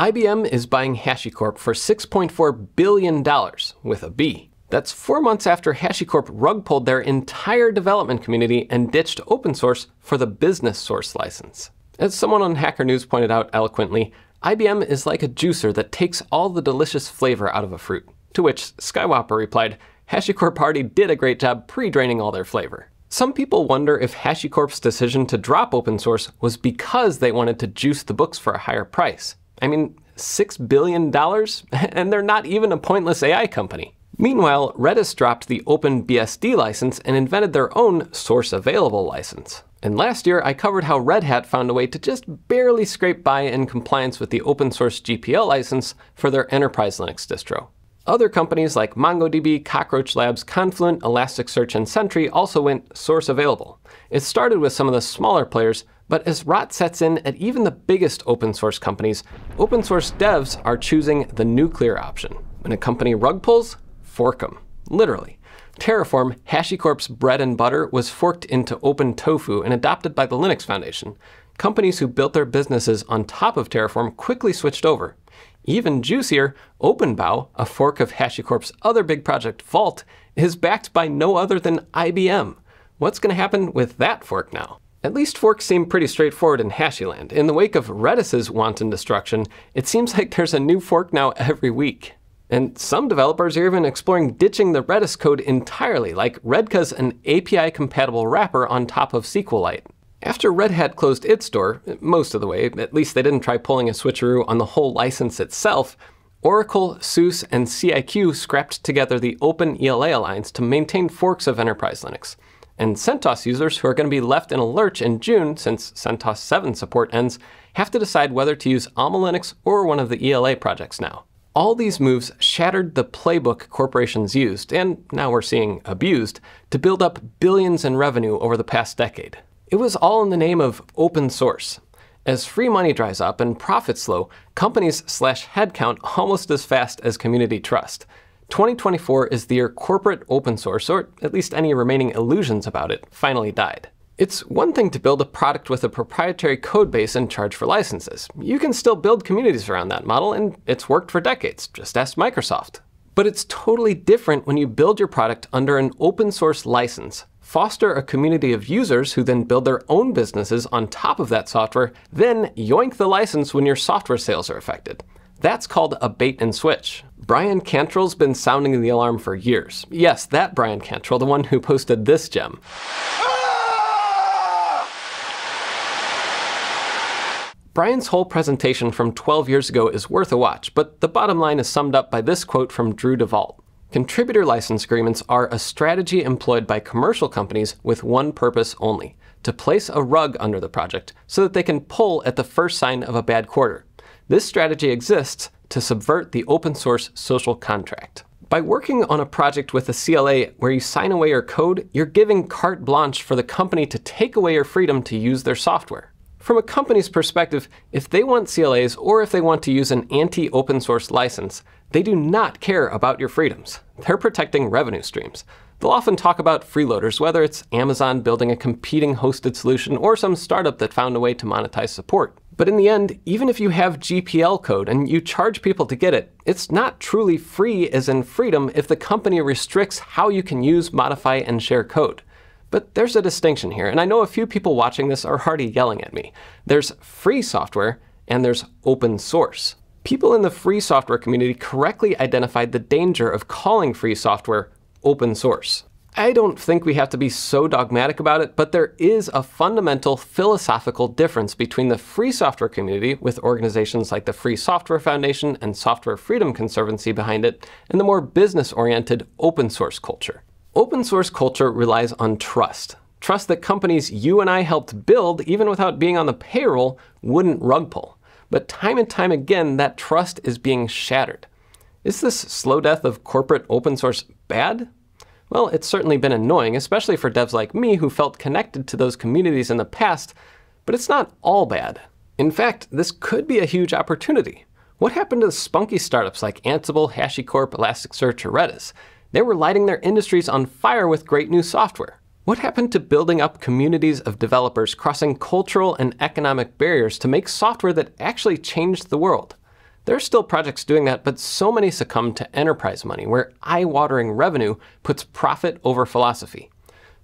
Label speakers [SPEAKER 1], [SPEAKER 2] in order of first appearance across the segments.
[SPEAKER 1] IBM is buying HashiCorp for $6.4 billion, with a B. That's 4 months after HashiCorp rug-pulled their entire development community and ditched open source for the business source license. As someone on Hacker News pointed out eloquently, IBM is like a juicer that takes all the delicious flavor out of a fruit. To which Skywhopper replied, HashiCorp already did a great job pre-draining all their flavor. Some people wonder if HashiCorp's decision to drop open source was because they wanted to juice the books for a higher price. I mean, $6 billion? And they're not even a pointless AI company. Meanwhile, Redis dropped the OpenBSD license and invented their own source available license. And last year, I covered how Red Hat found a way to just barely scrape by in compliance with the open source GPL license for their enterprise Linux distro. Other companies like MongoDB, Cockroach Labs, Confluent, Elasticsearch, and Sentry also went source available. It started with some of the smaller players, but as rot sets in at even the biggest open source companies, open source devs are choosing the nuclear option. When a company rug pulls, fork them. Literally. Terraform, HashiCorp's bread and butter, was forked into OpenTofu and adopted by the Linux Foundation. Companies who built their businesses on top of Terraform quickly switched over. Even juicier, OpenBow, a fork of HashiCorp's other big project Vault, is backed by no other than IBM. What's going to happen with that fork now? At least forks seem pretty straightforward in Hashiland. In the wake of Redis's wanton destruction, it seems like there's a new fork now every week. And some developers are even exploring ditching the Redis code entirely, like Redca's an API-compatible wrapper on top of SQLite. After Red Hat closed its door, most of the way, at least they didn't try pulling a switcheroo on the whole license itself, Oracle, SUSE, and CIQ scrapped together the Open ELA Alliance to maintain forks of enterprise Linux. And CentOS users, who are going to be left in a lurch in June since CentOS 7 support ends, have to decide whether to use Alma Linux or one of the ELA projects now. All these moves shattered the playbook corporations used, and now we're seeing abused, to build up billions in revenue over the past decade. It was all in the name of open source. As free money dries up and profits slow, companies slash headcount almost as fast as community trust. 2024 is the year corporate open source, or at least any remaining illusions about it, finally died. It's one thing to build a product with a proprietary code base and charge for licenses. You can still build communities around that model, and it's worked for decades. Just ask Microsoft. But it's totally different when you build your product under an open source license, foster a community of users who then build their own businesses on top of that software, then yoink the license when your software sales are affected. That's called a bait and switch. Brian Cantrell's been sounding the alarm for years. Yes, that Brian Cantrell, the one who posted this gem. Brian's whole presentation from 12 years ago is worth a watch, but the bottom line is summed up by this quote from Drew DeVault. Contributor license agreements are a strategy employed by commercial companies with one purpose only: to place a rug under the project so that they can pull at the first sign of a bad quarter. This strategy exists to subvert the open source social contract. By working on a project with a CLA where you sign away your code, you're giving carte blanche for the company to take away your freedom to use their software. From a company's perspective, if they want CLAs or if they want to use an anti-open source license, they do not care about your freedoms. They're protecting revenue streams. They'll often talk about freeloaders, whether it's Amazon building a competing hosted solution or some startup that found a way to monetize support. But in the end, even if you have GPL code and you charge people to get it, it's not truly free as in freedom if the company restricts how you can use, modify, and share code. But there's a distinction here, and I know a few people watching this are already yelling at me. There's free software and there's open source. People in the free software community correctly identified the danger of calling free software open source. I don't think we have to be so dogmatic about it, but there is a fundamental philosophical difference between the free software community, with organizations like the Free Software Foundation and Software Freedom Conservancy behind it, and the more business-oriented open source culture. Open source culture relies on trust. Trust that companies you and I helped build, even without being on the payroll, wouldn't rug pull. But time and time again, that trust is being shattered. Is this slow death of corporate open source bad? Well, it's certainly been annoying, especially for devs like me who felt connected to those communities in the past, but it's not all bad. In fact, this could be a huge opportunity. What happened to the spunky startups like Ansible, HashiCorp, Elasticsearch, or Redis? They were lighting their industries on fire with great new software. What happened to building up communities of developers crossing cultural and economic barriers to make software that actually changed the world? There are still projects doing that, but so many succumb to enterprise money, where eye-watering revenue puts profit over philosophy.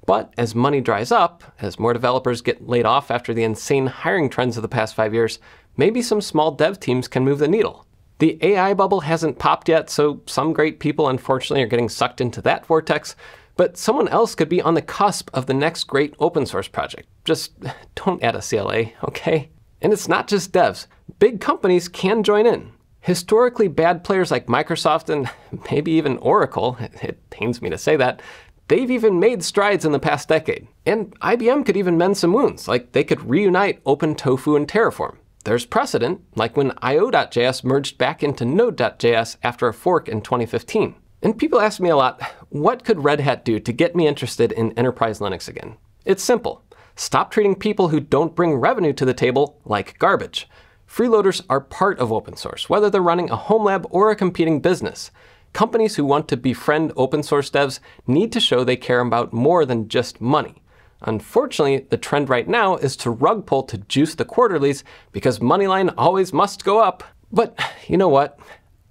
[SPEAKER 1] But as money dries up, as more developers get laid off after the insane hiring trends of the past 5 years, maybe some small dev teams can move the needle. The AI bubble hasn't popped yet, so some great people unfortunately are getting sucked into that vortex, but someone else could be on the cusp of the next great open source project. Just don't add a CLA, okay? And it's not just devs. Big companies can join in. Historically bad players like Microsoft and maybe even Oracle, it pains me to say that, they've even made strides in the past decade. And IBM could even mend some wounds, like they could reunite OpenTofu and Terraform. There's precedent, like when io.js merged back into node.js after a fork in 2015. And people ask me a lot, what could Red Hat do to get me interested in enterprise Linux again? It's simple. Stop treating people who don't bring revenue to the table like garbage. Freeloaders are part of open source, whether they're running a home lab or a competing business. Companies who want to befriend open source devs need to show they care about more than just money. Unfortunately, the trend right now is to rug pull to juice the quarterlies because Moneyline always must go up. But you know what?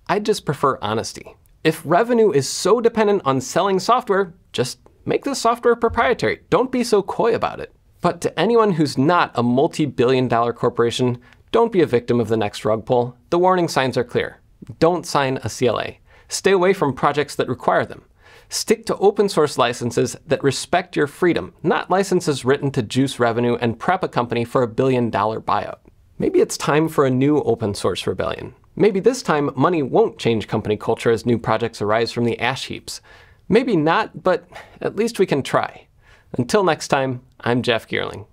[SPEAKER 1] I just prefer honesty. If revenue is so dependent on selling software, just make the software proprietary. Don't be so coy about it. But to anyone who's not a multi-billion-dollar corporation, don't be a victim of the next rug pull. The warning signs are clear. Don't sign a CLA. Stay away from projects that require them. Stick to open source licenses that respect your freedom, not licenses written to juice revenue and prep a company for a billion-dollar buyout. Maybe it's time for a new open source rebellion. Maybe this time money won't change company culture as new projects arise from the ash heaps. Maybe not, but at least we can try. Until next time, I'm Jeff Geerling.